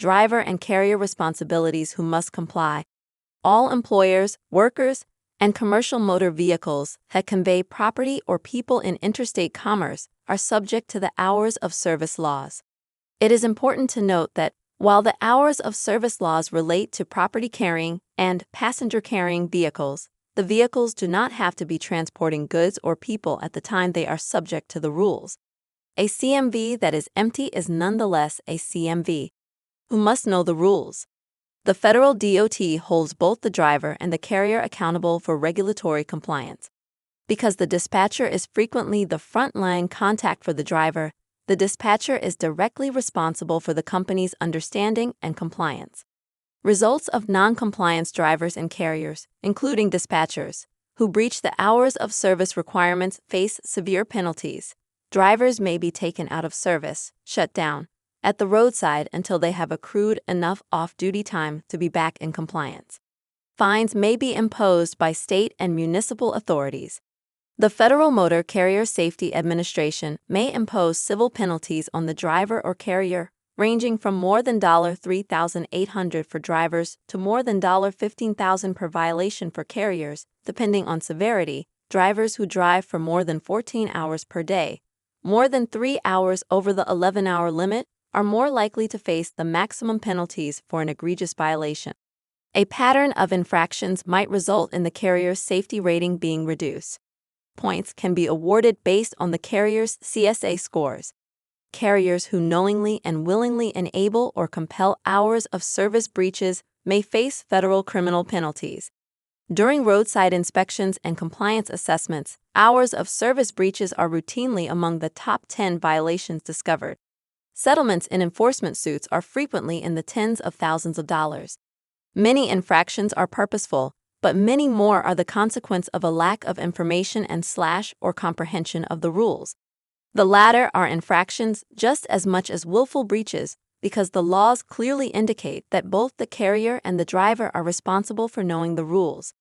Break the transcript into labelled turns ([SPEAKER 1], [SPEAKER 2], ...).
[SPEAKER 1] driver and carrier responsibilities who must comply. All employers, workers, and commercial motor vehicles that convey property or people in interstate commerce are subject to the hours of service laws. It is important to note that while the hours of service laws relate to property carrying and passenger carrying vehicles, the vehicles do not have to be transporting goods or people at the time they are subject to the rules. A CMV that is empty is nonetheless a CMV, who must know the rules. The federal DOT holds both the driver and the carrier accountable for regulatory compliance. Because the dispatcher is frequently the front-line contact for the driver, the dispatcher is directly responsible for the company's understanding and compliance. Results of non-compliance drivers and carriers, including dispatchers, who breach the hours of service requirements face severe penalties. Drivers may be taken out of service, shut down, at the roadside until they have accrued enough off-duty time to be back in compliance. Fines may be imposed by state and municipal authorities. The Federal Motor Carrier Safety Administration may impose civil penalties on the driver or carrier, ranging from more than $3,800 for drivers to more than $15,000 per violation for carriers, depending on severity. Drivers who drive for more than 14 hours per day, more than 3 hours over the 11-hour limit, are more likely to face the maximum penalties for an egregious violation. A pattern of infractions might result in the carrier's safety rating being reduced. Points can be awarded based on the carrier's CSA scores. Carriers who knowingly and willingly enable or compel hours of service breaches may face federal criminal penalties. During roadside inspections and compliance assessments, hours of service breaches are routinely among the top 10 violations discovered. Settlements in enforcement suits are frequently in the tens of thousands of dollars. Many infractions are purposeful, but many more are the consequence of a lack of information and/or comprehension of the rules. The latter are infractions just as much as willful breaches, because the laws clearly indicate that both the carrier and the driver are responsible for knowing the rules.